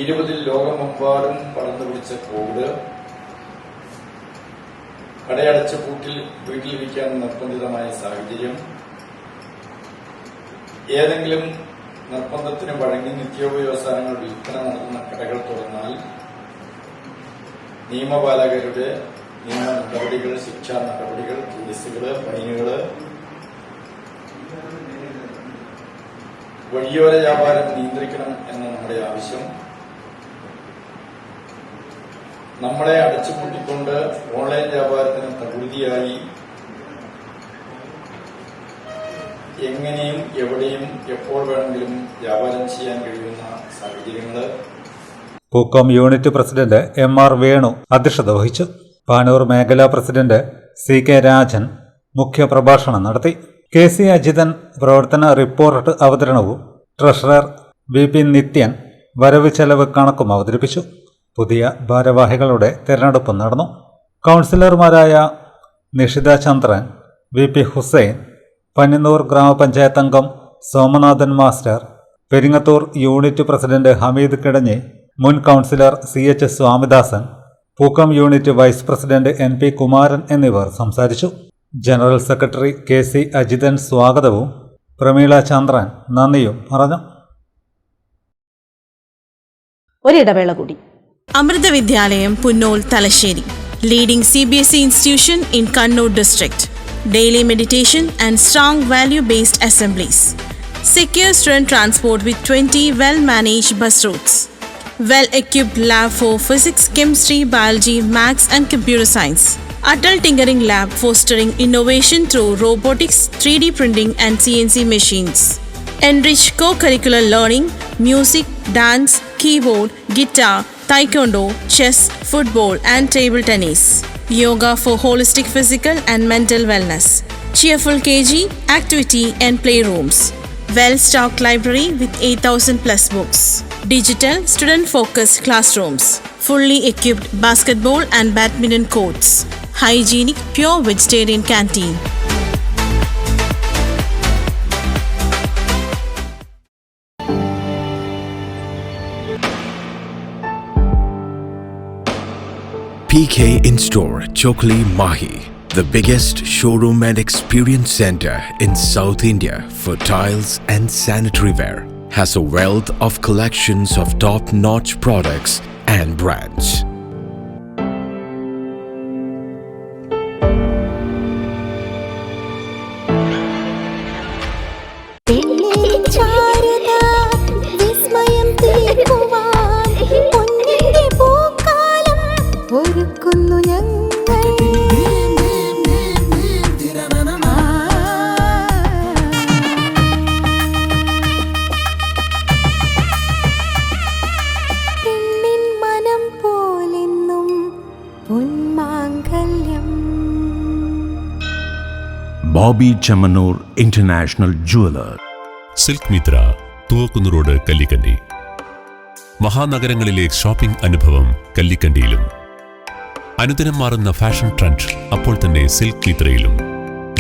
20 ലോകമെമ്പാടും പടർന്നുപിടിച്ച കോവിഡ്, കടയടച്ച് വീട്ടിലിരിക്കാൻ നിർബന്ധിതമായ സാഹചര്യം, ഏതെങ്കിലും നിർബന്ധത്തിന് വഴങ്ങി നിത്യോപയോഗ വിൽപ്പന നടത്തുന്ന കടകൾ തുറന്നാൽ നിയമപാലകരുടെ നിയമ നടപടികൾ, ശിക്ഷാ നടപടികൾ, കേസുകൾ, ഫൈനുകൾ, വഴിയോര വ്യാപാരം നിയന്ത്രിക്കണം എന്ന നമ്മുടെ ആവശ്യം, നമ്മളെ അടച്ചുപൂട്ടിക്കൊണ്ട് ഓൺലൈൻ വ്യാപാരത്തിന് തകൃതിയായി എങ്ങനെയും എവിടെയും എപ്പോൾ വേണമെങ്കിലും വ്യാപാരം ചെയ്യാൻ കഴിയുന്ന സാഹചര്യങ്ങൾ. Pookkom unit president MR Venu അധ്യക്ഷത വഹിച്ചു. പാനൂർ മേഖലാ പ്രസിഡന്റ് CK രാജൻ മുഖ്യപ്രഭാഷണം നടത്തി. KC അജിതൻ പ്രവർത്തന റിപ്പോർട്ട് അവതരണവും ട്രഷറർ VP നിത്യൻ വരവ് ചെലവ് കണക്കും അവതരിപ്പിച്ചു. പുതിയ ഭാരവാഹികളുടെ തെരഞ്ഞെടുപ്പ് നടന്നു. കൗൺസിലർമാരായ നിഷിത ചന്ദ്രൻ, VP ഹുസൈൻ, പന്നിന്നൂർ ഗ്രാമപഞ്ചായത്ത് അംഗം Somanathan master, Peringathur unit president Hameed Kidanhi, മുൻ councillor CH Swamidasan, Pookkom unit vice president NP Kumaran എന്നിവർ സംസാരിച്ചു. ജനറൽ സെക്രട്ടറി KC അജിതൻ സ്വാഗതവും പ്രമീള ചന്ദ്രൻ നന്ദിയും പറഞ്ഞു. ഒരിടവേള കൂടി. അമൃത വിദ്യാലയം Punnol Thalassery, leading CBSE institution in Kannur district. Daily meditation and strong value-based assemblies. Secure student transport with 20 well-managed bus routes. Well-equipped lab for physics, chemistry, biology, maths and computer science. Adult tinkering lab fostering innovation through robotics, 3D printing and CNC machines. Enrich co-curricular learning, music, dance, keyboard, guitar, taekwondo, chess, football and table tennis. Yoga for holistic physical and mental wellness. Cheerful KG, activity and playrooms. Well-stocked library with 8,000 plus books. Digital, student-focused classrooms. Fully equipped basketball and badminton courts. Hygienic, pure vegetarian canteen. PK In-Store, Chokli, Mahi, the biggest showroom and experience center in South India for tiles and sanitary ware, has a wealth of collections of top-notch products and brands. Bobby Chemmanur international jeweller. Silk Mitra, Thuvakkunnu road, Kallikkandi. മഹാനഗരങ്ങളിലെ shopping അനുഭവം കല്ലിക്കണ്ടിയിലും. അനുദിനം മാറുന്ന fashion trend അപ്പോൾ തന്നെ silk മിത്രയിലും.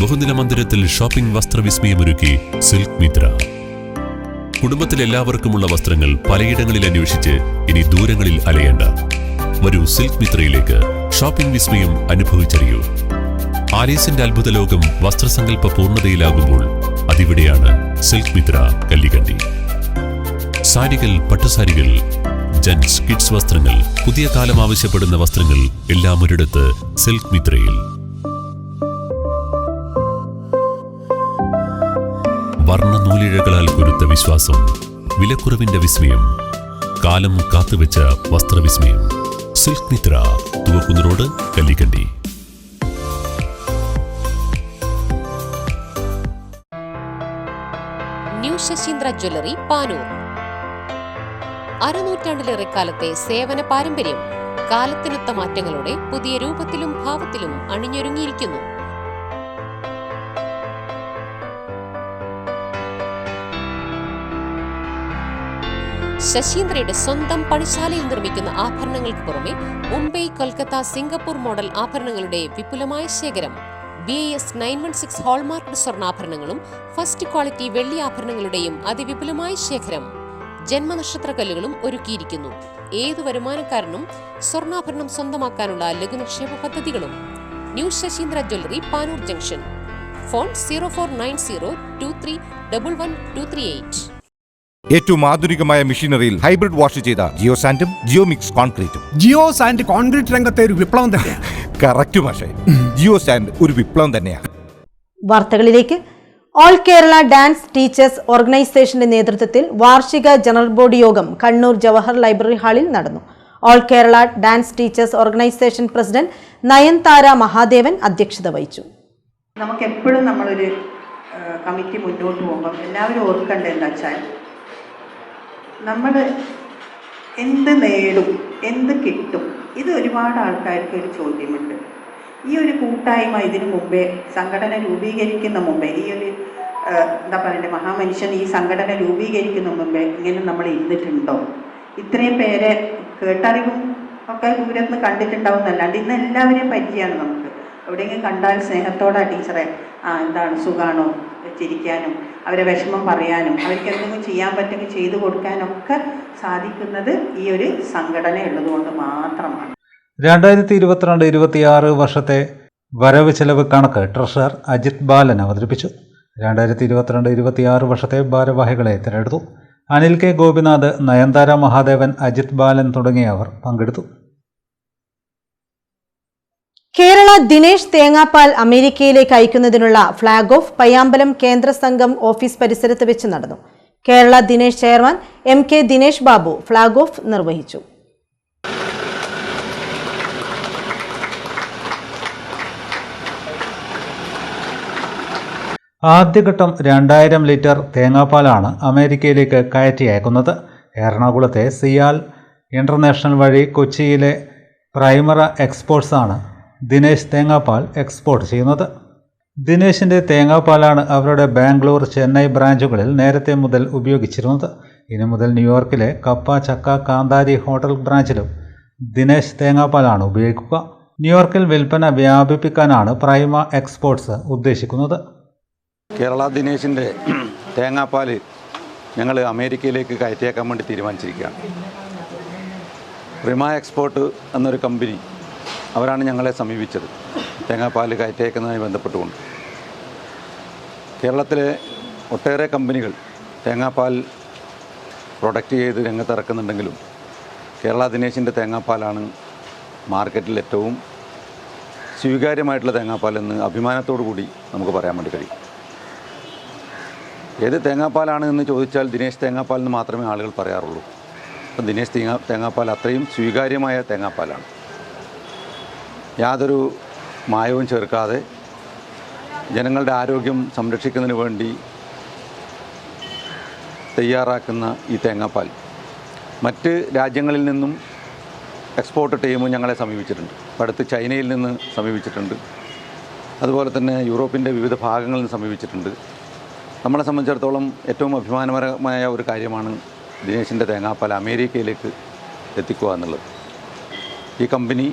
ബഹുനില മന്ദിരത്തിൽ shopping വസ്ത്രവിസ്മയമൊരുക്കി silk Mitra. കുടുംബത്തിലെല്ലാവർക്കുമുള്ള വസ്ത്രങ്ങൾ പലയിടങ്ങളിൽ അന്വേഷിച്ച് ഇനി ദൂരങ്ങളിൽ അലയേണ്ട. വരൂ സിൽക്ക് മിത്രയിലേക്ക്. ഷോപ്പിംഗ് വിസ്മയം അനുഭവിച്ചറിയൂ. ആലീസിന്റെ അത്ഭുത ലോകം വസ്ത്രസങ്കല്പ പൂർണ്ണതയിലാകുമ്പോൾ അതിവിടെയാണ് സിൽക്ക് മിത്ര, കല്ലിക്കണ്ടി. സാരികൾ, പട്ടുസാരികൾ, ജെന്റ്സ്, കിഡ്സ് വസ്ത്രങ്ങൾ, പുതിയ കാലം ആവശ്യപ്പെടുന്ന വസ്ത്രങ്ങൾ എല്ലാം ഒരിടത്ത് സിൽക്ക് മിത്രയിൽ. വർണ്ണനൂലിഴകളാൽ കുരുത്ത വിശ്വാസം, വിലക്കുറവിന്റെ വിസ്മയം, കാലം കാത്തുവെച്ച വസ്ത്രവിസ്മയം. Silk Mitra, Thuvakkunnu road, Kallikkandi. New Sasheendra jewellery, Panoor. അരനൂറ്റാണ്ടിലേറെ കാലത്തെ സേവന പാരമ്പര്യം കാലത്തിനൊത്ത മാറ്റങ്ങളോടെ പുതിയ രൂപത്തിലും ഭാവത്തിലും അണിഞ്ഞൊരുങ്ങിയിരിക്കുന്നു. ശശീന്ദ്രയുടെ സ്വന്തം പണിശാലയിൽ നിർമ്മിക്കുന്ന ആഭരണങ്ങൾക്ക് പുറമെ മുംബൈ, കൊൽക്കത്ത, സിംഗപ്പൂർ മോഡൽ ആഭരണങ്ങളുടെ വിപുലമായ ശേഖരം. BIS 916 ഹോൾമാർക്ക്ഡ് സ്വർണ്ണാഭരണങ്ങളും ഫസ്റ്റ് ക്വാളിറ്റി വെള്ളി ആഭരണങ്ങളുടെയും അതിവിപുലമായ ശേഖരം. ജന്മനക്ഷത്രക്കല്ലുകളും ഒരുക്കിയിരിക്കുന്നു. ഏതു വരുമാനക്കാരനും സ്വർണ്ണാഭരണം സ്വന്തമാക്കാനുള്ള ലഘുനിക്ഷേപ പദ്ധതികളും. New Sasheendra jewellery, Panoor junction. Phone 049023112238. ഏറ്റവും ആധുനികമായ മെഷീനറിയിൽ ഹൈബ്രിഡ് വാഷ് ചെയ്ത ജിയോ സാൻഡും ജിയോ മിക്സ് കോൺക്രീറ്റും. ജിയോ സാൻഡ് കോൺക്രീറ്റ് രംഗത്തെ ഒരു വിപ്ലവം തന്നെയാണ്. കറക്റ്റ് മാഷേ, ജിയോ സാൻഡ് ഒരു വിപ്ലവം തന്നെയാണ്. വാർത്തകളിലേക്ക്. ഓൾ കേരള ഡാൻസ് ടീച്ചേഴ്സ് ഓർഗനൈസേഷന്റെ നേതൃത്വത്തിൽ വാർഷിക ജനറൽ ബോഡി യോഗം കണ്ണൂർ ജവഹർ ലൈബ്രറി ഹാളിൽ നടന്നു. All Kerala dance teachers organisation president Nayanthara Mahadevan അധ്യക്ഷത വഹിച്ചു. നമുക്കെപ്പോഴും നമ്മളൊരു കമ്മിറ്റി മുന്നോട്ട് പോകുമ്പോൾ എല്ലാവരും ഓർക്കേണ്ടത് എന്താ വെച്ചാൽ, നമ്മൾ എന്ത് നേടും, എന്ത് കിട്ടും, ഇത് ഒരുപാട് ആൾക്കാർക്ക് ഒരു ചോദ്യമുണ്ട്. ഈ ഒരു കൂട്ടായ്മ ഇതിനു മുമ്പേ സംഘടന രൂപീകരിക്കുന്ന മുമ്പേ, ഈ ഒരു എന്താ പറയുക, മഹാമനുഷ്യൻ ഈ സംഘടന രൂപീകരിക്കുന്ന മുമ്പേ ഇങ്ങനെ നമ്മൾ ഇരുന്നിട്ടുണ്ടോ? ഇത്രയും പേരെ കേട്ടറിവും ഒക്കെ ദൂരത്ത് നിന്ന് കണ്ടിട്ടുണ്ടാവും എന്നല്ലാണ്ട് ഇന്ന് എല്ലാവരെയും പരിചയമാണ് നമുക്ക്. എവിടെയെങ്കിലും കണ്ടാൽ സ്നേഹത്തോടെ ടീച്ചറെ എന്താണ് സുഖാണോ ചിരിക്കാനും അവരെ വിഷമം പറയാനും അവർക്ക് എന്തെങ്കിലും ചെയ്യാൻ പറ്റുമെങ്കിൽ ചെയ്തു കൊടുക്കാനൊക്കെ സാധിക്കുന്നത് ഈ ഒരു സംഘടന ഉള്ളതുകൊണ്ട് മാത്രമാണ്. 2022-26 വർഷത്തെ വരവ് ചെലവ് കണക്ക് ട്രഷറർ അജിത് ബാലൻ അവതരിപ്പിച്ചു. 2022-26 വർഷത്തെ ഭാരവാഹികളെ തിരഞ്ഞെടുത്തു. അനിൽ കെ ഗോപിനാഥ്, നയൻതാര മഹാദേവൻ, അജിത് ബാലൻ തുടങ്ങിയവർ പങ്കെടുത്തു. കേരള ദിനേശ് തേങ്ങാപ്പാൽ അമേരിക്കയിലേക്ക് അയക്കുന്നതിനുള്ള ഫ്ളാഗ് ഓഫ് പയ്യാമ്പലം കേന്ദ്ര സംഘം ഓഫീസ് പരിസരത്ത് വെച്ച് നടന്നു. Kerala Dinesh chairman MK Dinesh Babu flag off നിർവഹിച്ചു. ആദ്യഘട്ടം 2000 ലിറ്റർ തേങ്ങാപ്പാലാണ് അമേരിക്കയിലേക്ക് കയറ്റി അയക്കുന്നത്. എറണാകുളത്തെ സിയാൽ ഇന്റർനാഷണൽ വഴി കൊച്ചിയിലെ പ്രൈമറ എക്സ്പോർട്സ് ആണ് ദിനേശ് തേങ്ങാപ്പാൽ എക്സ്പോർട്ട് ചെയ്യുന്നത്. ദിനേശിൻ്റെ തേങ്ങാപ്പാലാണ് അവരുടെ ബാംഗ്ലൂർ, ചെന്നൈ ബ്രാഞ്ചുകളിൽ നേരത്തെ മുതൽ ഉപയോഗിച്ചിരുന്നത്. ഇനി മുതൽ ന്യൂയോർക്കിലെ കപ്പ, ചക്ക, കാന്താരി ഹോട്ടൽ ബ്രാഞ്ചിലും ദിനേശ് തേങ്ങാപ്പാലാണ് ഉപയോഗിക്കുക. ന്യൂയോർക്കിൽ വിൽപ്പന വ്യാപിപ്പിക്കാനാണ് പ്രൈമ എക്സ്പോർട്സ് ഉദ്ദേശിക്കുന്നത്. കേരള ദിനേശിൻ്റെ തേങ്ങാപ്പാൽ ഞങ്ങൾ അമേരിക്കയിലേക്ക് കയറ്റിയേക്കാൻ വേണ്ടി തീരുമാനിച്ചിരിക്കുകയാണ്. റിമ എക്സ്പോർട്ട് എന്നൊരു കമ്പനി അവരാണ് ഞങ്ങളെ സമീപിച്ചത് തേങ്ങാപ്പാൽ കയറ്റിയേക്കുന്നതുമായി ബന്ധപ്പെട്ടുകൊണ്ട്. കേരളത്തിലെ ഒട്ടേറെ കമ്പനികൾ തേങ്ങാപ്പാൽ പ്രൊഡക്റ്റ് ചെയ്ത് രംഗത്തിറക്കുന്നുണ്ടെങ്കിലും കേരള ദിനേശിൻ്റെ തേങ്ങാപ്പാലാണ് മാർക്കറ്റിൽ ഏറ്റവും സ്വീകാര്യമായിട്ടുള്ള തേങ്ങാപ്പാലെന്ന് അഭിമാനത്തോടു കൂടി നമുക്ക് പറയാൻ വേണ്ടി കഴിയും. ഏത് തേങ്ങാപ്പാലാണ് എന്ന് ചോദിച്ചാൽ ദിനേശ് തേങ്ങാപ്പാൽ എന്ന് മാത്രമേ ആളുകൾ പറയാറുള്ളൂ. അപ്പം ദിനേശ് തേങ്ങാപ്പാൽ അത്രയും സ്വീകാര്യമായ തേങ്ങാപ്പാലാണ്. യാതൊരു മായവും ചേർക്കാതെ ജനങ്ങളുടെ ആരോഗ്യം സംരക്ഷിക്കുന്നതിന് വേണ്ടി തയ്യാറാക്കുന്ന ഈ തേങ്ങാപ്പാൽ മറ്റ് രാജ്യങ്ങളിൽ നിന്നും എക്സ്പോർട്ട് ടീം ഞങ്ങളെ സമീപിച്ചിട്ടുണ്ട്. അടുത്ത് ചൈനയിൽ നിന്ന് സമീപിച്ചിട്ടുണ്ട്. അതുപോലെ തന്നെ യൂറോപ്പിൻ്റെ വിവിധ ഭാഗങ്ങളിൽ നിന്ന് സമീപിച്ചിട്ടുണ്ട്. നമ്മളെ സംബന്ധിച്ചിടത്തോളം ഏറ്റവും അഭിമാനകരമായ ഒരു കാര്യമാണ് ദിനേശിൻ്റെ തേങ്ങാപ്പാൽ അമേരിക്കയിലേക്ക് എത്തിക്കുക എന്നുള്ളത്. ഈ കമ്പനി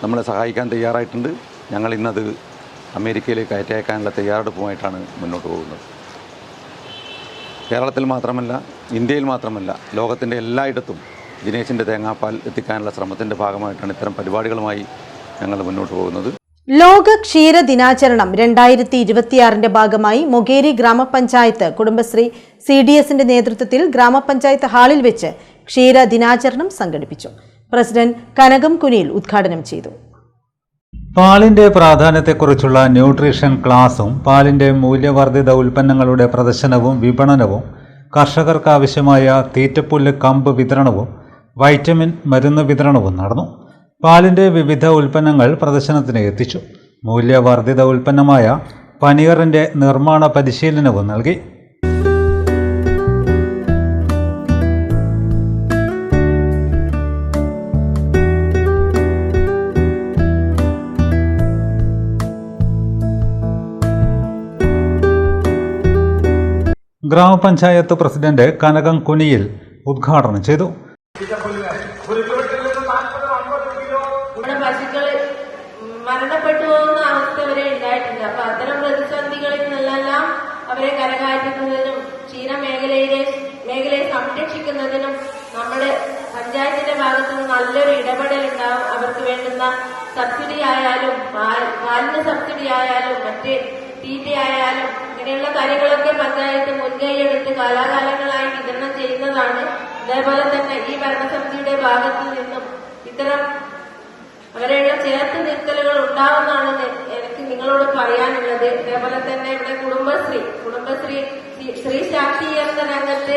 നമ്മളെ സഹായിക്കാൻ തയ്യാറായിട്ടുണ്ട്. ഞങ്ങൾ ഇന്നത് അമേരിക്കയിലേക്ക് അയച്ചേക്കാനുള്ള തയ്യാറെടുപ്പുമായിട്ടാണ് മുന്നോട്ട് പോകുന്നത്. കേരളത്തിൽ മാത്രമല്ല, ഇന്ത്യയിൽ മാത്രമല്ല, ലോകത്തിൻ്റെ എല്ലായിടത്തും ദിനേശിൻ്റെ തേങ്ങാപ്പാൽ എത്തിക്കാനുള്ള ശ്രമത്തിൻ്റെ ഭാഗമായിട്ടാണ് ഇത്തരം പരിപാടികളുമായി ഞങ്ങൾ മുന്നോട്ട് പോകുന്നത്. ലോക ക്ഷീര ദിനാചരണം 2026 ഭാഗമായി മൊകേരി ഗ്രാമപഞ്ചായത്ത് കുടുംബശ്രീ CDSന്റെ നേതൃത്വത്തിൽ ഗ്രാമപഞ്ചായത്ത് ഹാളിൽ വെച്ച് ക്ഷീര ദിനാചരണം സംഘടിപ്പിച്ചു. പ്രസിഡന്റ് കനകം കുനിയിൽ ഉദ്ഘാടനം ചെയ്തു. പാലിന്റെ പ്രാധാന്യത്തെക്കുറിച്ചുള്ള ന്യൂട്രീഷൻ ക്ലാസും പാലിന്റെ മൂല്യവർദ്ധിത ഉൽപ്പന്നങ്ങളുടെ പ്രദർശനവും വിപണനവും, കർഷകർക്ക് ആവശ്യമായ തീറ്റപ്പുല്ല് കമ്പ് വിതരണവും വൈറ്റമിൻ മരുന്ന് വിതരണവും നടന്നു. പാലിന്റെ വിവിധ ഉൽപ്പന്നങ്ങൾ പ്രദർശനത്തിന് എത്തിച്ചു. മൂല്യവർദ്ധിത ഉൽപ്പന്നമായ പനീറിന്റെ നിർമ്മാണ പരിശീലനവും നൽകി. ഗ്രാമപഞ്ചായത്ത് പ്രസിഡന്റ് കനകം കുനിയിൽ ഉദ്ഘാടനം ചെയ്തു. പശുക്കൾ മരണപ്പെട്ടു പോകുന്ന അവസ്ഥ വരെ ഉണ്ടായിട്ടുണ്ട്. അപ്പൊ അത്തരം പ്രതിസന്ധികളിൽ നിന്നെല്ലാം അവരെ കരകയറ്റുന്നതിനും ക്ഷീരമേഖലയെ സംരക്ഷിക്കുന്നതിനും നമ്മുടെ പഞ്ചായത്തിന്റെ ഭാഗത്ത് നിന്ന് നല്ലൊരു ഇടപെടൽ ഉണ്ടാവും. അവർക്ക് വേണ്ടുന്ന സബ്സിഡി ആയാലും, പാലിന് സബ്സിഡി ആയാലും, മറ്റ് തീറ്റയായാലും, ഇങ്ങനെയുള്ള കാര്യങ്ങളൊക്കെ പഞ്ചായത്ത് മുൻകൈയെടുത്ത് കാലാകാലങ്ങളായി വിതരണം ചെയ്യുന്നതാണ്. അതേപോലെ തന്നെ ഈ ഭരണസമിതിയുടെ ഭാഗത്തു നിന്നും ഇത്തരം അവരെയുള്ള ചേർത്ത് നിർത്തലുകൾ ഉണ്ടാവുന്നതാണ് എനിക്ക് നിങ്ങളോട് പറയാനുള്ളത്. അതേപോലെ തന്നെ ഇവിടെ കുടുംബശ്രീ സ്ത്രീ ശാക്തീകരണ രംഗത്ത്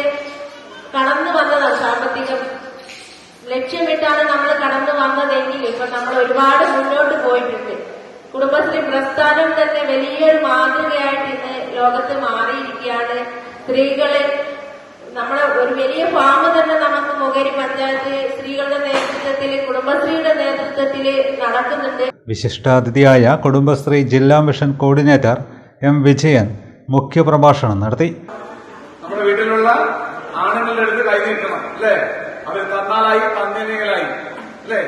കടന്നു വന്നതാണ്. സാമ്പത്തികം ലക്ഷ്യമിട്ടാണ് നമ്മൾ കടന്നു വന്നതെങ്കിൽ ഇപ്പൊ നമ്മൾ ഒരുപാട് മുന്നോട്ട് പോയിട്ടുണ്ട്. കുടുംബശ്രീ പ്രസ്ഥാനം തന്നെ വലിയൊരു മാതൃകയായിട്ട് ഇന്ന് ലോകത്ത് മാറിയിരിക്കുകയാണ്. സ്ത്രീകളെ നമ്മളെ ഒരു വലിയ ഫാം തന്നെ നമുക്ക് മൊകേരി പഞ്ചായത്ത് സ്ത്രീകളുടെ നേതൃത്വത്തിൽ, കുടുംബശ്രീയുടെ നേതൃത്വത്തിൽ നടക്കുന്നുണ്ട്. വിശിഷ്ടാതിഥിയായ കുടുംബശ്രീ ജില്ലാ മിഷൻ കോർഡിനേറ്റർ M. വിജയൻ മുഖ്യപ്രഭാഷണം നടത്തി. നമ്മുടെ വീട്ടിലുള്ള ആണുങ്ങളുടെ അടുത്ത് കൈനീട്ടണം, അല്ലേ? അവർ തന്നാലായി, തന്നില്ലെങ്കിലായി, അല്ലേ?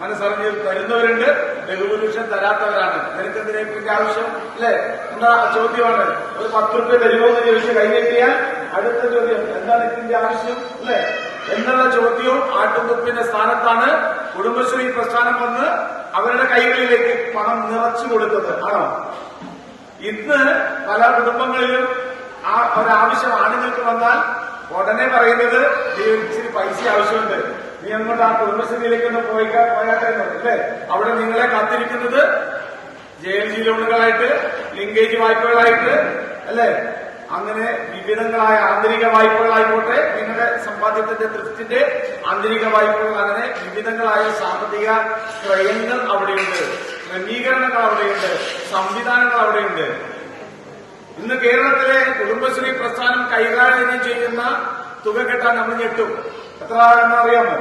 മനസ്സറിഞ്ഞ് തരുന്നവരുണ്ട്, ബഹുഭൂരിപക്ഷം തരാത്തവരാണ്. നിനക്കെന്തിനേപ്പിന്റെ ആവശ്യം, അല്ലേ? എന്താ ചോദ്യമാണ്. ഒരു 10 രൂപ തരുമോ എന്ന് ചോദിച്ച് കൈനീട്ടിയാൽ അടുത്ത ചോദ്യം എന്താണ് ഇതിന്റെ ആവശ്യം, അല്ലേ എന്നുള്ള ചോദ്യവും ആട്ടുംതുപ്പിന്റെ സ്ഥാനത്താണ് കുടുംബശ്രീ പ്രസ്ഥാനം വന്ന് അവരുടെ കൈകളിലേക്ക് പണം നിറച്ചു കൊടുത്തത് ആണോ? ഇന്ന് പല കുടുംബങ്ങളിലും ആ ഒരാവശ്യം ആണുങ്ങൾക്ക് വന്നാൽ ഉടനെ പറയുന്നത് ഇച്ചിരി പൈസ ആവശ്യമുണ്ട്, നീ അങ്ങോട്ട് ആ കുടുംബശ്രീയിലേക്കൊന്ന് പോയാട്ടെ അല്ലേ? അവിടെ നിങ്ങളെ കാത്തിരിക്കുന്നത് JLG ലോണുകളായിട്ട്, ലിങ്കേജ് വായ്പകളായിട്ട്, അല്ലേ? അങ്ങനെ വിവിധങ്ങളായ ആന്തരിക വായ്പകളായിക്കോട്ടെ, നിങ്ങളുടെ സമ്പാദ്യത്തിന്റെ തൃപ്തിന്റെ ആന്തരിക വായ്പകൾ, അങ്ങനെ വിവിധങ്ങളായ സാമ്പത്തിക ക്രയങ്ങൾ അവിടെയുണ്ട്, ക്രമീകരണങ്ങൾ അവിടെയുണ്ട്, സംവിധാനങ്ങൾ അവിടെയുണ്ട്. ഇന്ന് കേരളത്തിലെ കുടുംബശ്രീ പ്രസ്ഥാനം കൈകാര്യം ചെയ്യുന്ന തുക കെട്ടാൻ നമ്മൾ ഞെട്ടും. എത്ര എന്നറിയാമോ?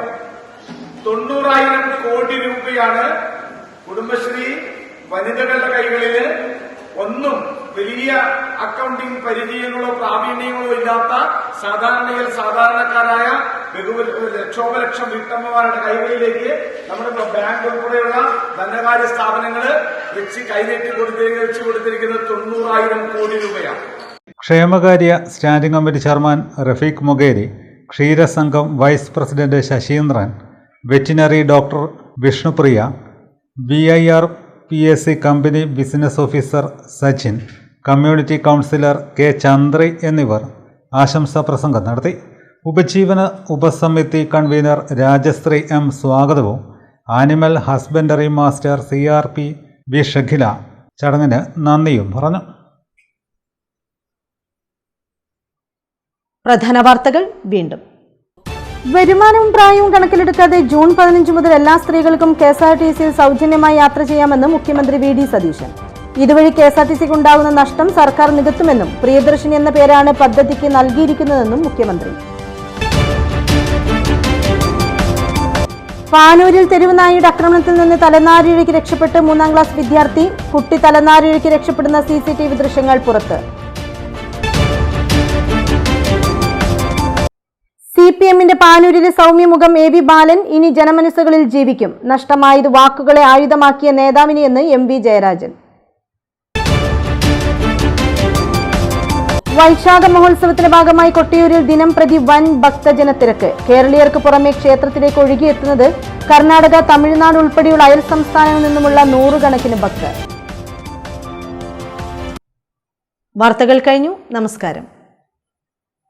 90,000 കോടി രൂപയാണ് കുടുംബശ്രീ വനിതകളുടെ കൈകളില് ഒന്നും വലിയ അക്കൗണ്ടിംഗ് പരിചയങ്ങളോ പ്രാവീണ്യങ്ങളോ ഇല്ലാത്ത സാധാരണക്കാരായ ലക്ഷോപലക്ഷം വീട്ടമ്മമാരുടെ കൈകളിലേക്ക് നമ്മുടെ ബാങ്ക് ഉൾപ്പെടെയുള്ള ധനകാര്യ സ്ഥാപനങ്ങള് വെച്ച് കൊടുത്തിരിക്കുന്നത് 90,000 കോടി രൂപയാണ്. ക്ഷേമകാര്യ standing committee chairman Rafeeq Mogeri, ക്ഷീരസംഘം vice president Sasheendran, veterinary doctor Vishnupriya, BIR PSC company business officer Sachin, community councillor K Chandri എന്നിവർ ആശംസാ പ്രസംഗം നടത്തി. ഉപജീവന ഉപസമിതി കൺവീനർ രാജശ്രീ M സ്വാഗതവും animal husbandry master CRP B Shakila ചടങ്ങിന് നന്ദിയും പറഞ്ഞു. പ്രധാന വാർത്തകൾ വീണ്ടും. വരുമാനവും പ്രായവും കണക്കിലെടുക്കാതെ ജൂൺ 15 മുതൽ എല്ലാ സ്ത്രീകൾക്കും KSRTCയിൽ സൗജന്യമായി യാത്ര ചെയ്യാമെന്ന് മുഖ്യമന്ത്രി VD സതീശൻ. ഇതുവഴി KSRTCക്ക് ഉണ്ടാകുന്ന നഷ്ടം സർക്കാർ നികത്തുമെന്നും പ്രിയദർശിനി എന്ന പേരാണ് പദ്ധതിക്ക് നൽകിയിരിക്കുന്നതെന്നും മുഖ്യമന്ത്രി. പാനൂരിൽ തെരുവ് നായയുടെ ആക്രമണത്തിൽ നിന്ന് തലനാരിഴയ്ക്ക് രക്ഷപ്പെട്ട് 3ാം ക്ലാസ് വിദ്യാർത്ഥി. കുട്ടി തലനാരിഴയ്ക്ക് രക്ഷപ്പെടുന്ന CCTV ദൃശ്യങ്ങൾ പുറത്ത്. CPMന്റെ പാനൂരിലെ സൗമ്യമുഖം AV ബാലൻ ഇനി ജനമനസ്സുകളിൽ ജീവിക്കും. നഷ്ടമായത് വാക്കുകളെ ആയുധമാക്കിയ നേതാവിനെയെന്ന് MV ജയരാജൻ. വൈശാഖ മഹോത്സവത്തിന്റെ ഭാഗമായി കൊട്ടിയൂരിൽ ദിനം പ്രതി വൻ ഭക്തജനത്തിരക്ക്. കേരളീയർക്ക് പുറമെ ക്ഷേത്രത്തിലേക്ക് ഒഴുകിയെത്തുന്നത് കർണാടക, തമിഴ്നാട് ഉൾപ്പെടെയുള്ള അയൽ സംസ്ഥാനങ്ങളിൽ നിന്നുമുള്ള നൂറുകണക്കിന് ഭക്തർ. വാർത്തകൾ കഴിഞ്ഞു. നമസ്കാരം.